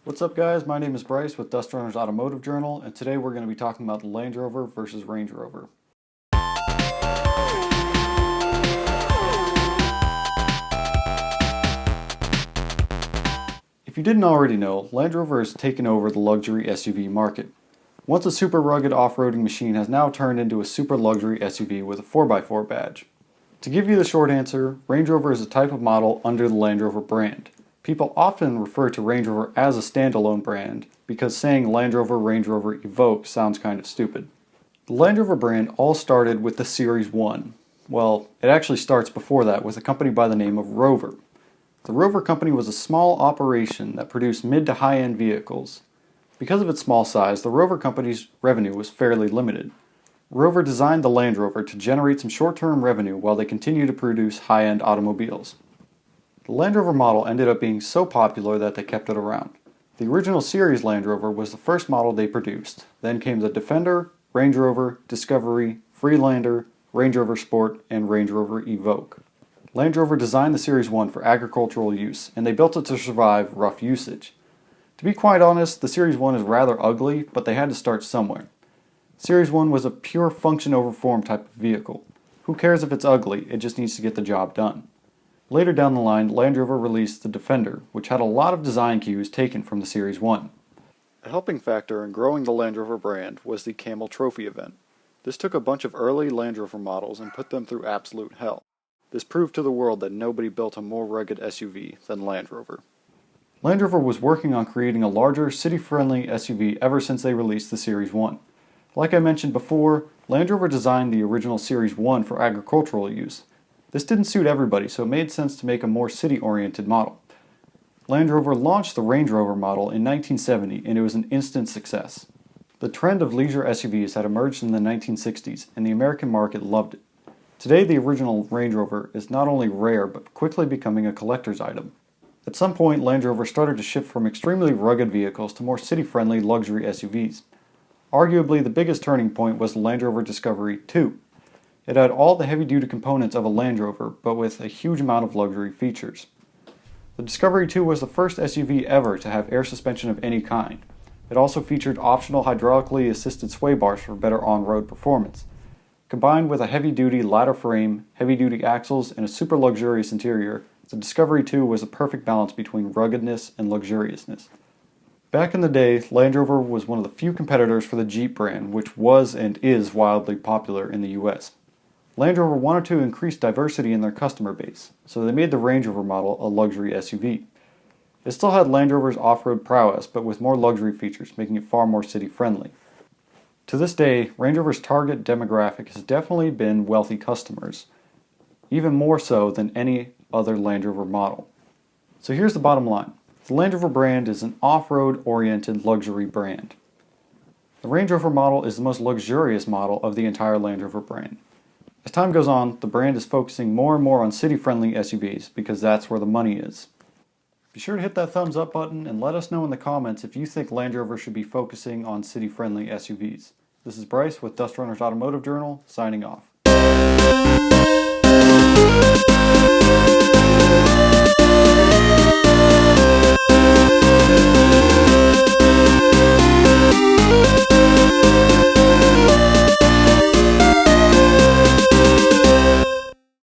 What's up guys, my name is Bryce with Dust Runners Automotive Journal, and today we're going to be talking about the Land Rover versus Range Rover. If you didn't already know, Land Rover has taken over the luxury SUV market. Once a super rugged off-roading machine has now turned into a super luxury SUV with a 4x4 badge. To give you the short answer, Range Rover is a type of model under the Land Rover brand. People often refer to Range Rover as a standalone brand because saying Land Rover Range Rover Evoque sounds kind of stupid. The Land Rover brand all started with the Series 1. Well, it actually starts before that with a company by the name of Rover. The Rover company was a small operation that produced mid to high-end vehicles. Because of its small size, the Rover company's revenue was fairly limited. Rover designed the Land Rover to generate some short-term revenue while they continued to produce high-end automobiles. The Land Rover model ended up being so popular that they kept it around. The original series Land Rover was the first model they produced. Then came the Defender, Range Rover, Discovery, Freelander, Range Rover Sport, and Range Rover Evoque. Land Rover designed the Series 1 for agricultural use, and they built it to survive rough usage. To be quite honest, the Series 1 is rather ugly, but they had to start somewhere. Series 1 was a pure function over form type of vehicle. Who cares if it's ugly, it just needs to get the job done. Later down the line, Land Rover released the Defender, which had a lot of design cues taken from the Series 1. A helping factor in growing the Land Rover brand was the Camel Trophy event. This took a bunch of early Land Rover models and put them through absolute hell. This proved to the world that nobody built a more rugged SUV than Land Rover. Land Rover was working on creating a larger, city-friendly SUV ever since they released the Series 1. Like I mentioned before, Land Rover designed the original Series 1 for agricultural use. This didn't suit everybody, so it made sense to make a more city-oriented model. Land Rover launched the Range Rover model in 1970, and it was an instant success. The trend of leisure SUVs had emerged in the 1960s, and the American market loved it. Today, the original Range Rover is not only rare, but quickly becoming a collector's item. At some point, Land Rover started to shift from extremely rugged vehicles to more city-friendly luxury SUVs. Arguably, the biggest turning point was the Land Rover Discovery 2. It had all the heavy-duty components of a Land Rover, but with a huge amount of luxury features. The Discovery 2 was the first SUV ever to have air suspension of any kind. It also featured optional hydraulically assisted sway bars for better on-road performance. Combined with a heavy-duty ladder frame, heavy-duty axles, and a super luxurious interior, the Discovery 2 was a perfect balance between ruggedness and luxuriousness. Back in the day, Land Rover was one of the few competitors for the Jeep brand, which was and is wildly popular in the US. Land Rover wanted to increase diversity in their customer base, so they made the Range Rover model a luxury SUV. It still had Land Rover's off-road prowess, but with more luxury features, making it far more city-friendly. To this day, Range Rover's target demographic has definitely been wealthy customers, even more so than any other Land Rover model. So here's the bottom line. The Land Rover brand is an off-road oriented luxury brand. The Range Rover model is the most luxurious model of the entire Land Rover brand. As time goes on, the brand is focusing more and more on city-friendly SUVs because that's where the money is. Be sure to hit that thumbs up button and let us know in the comments if you think Land Rover should be focusing on city-friendly SUVs. This is Bryce with Dust Runners Automotive Journal, signing off.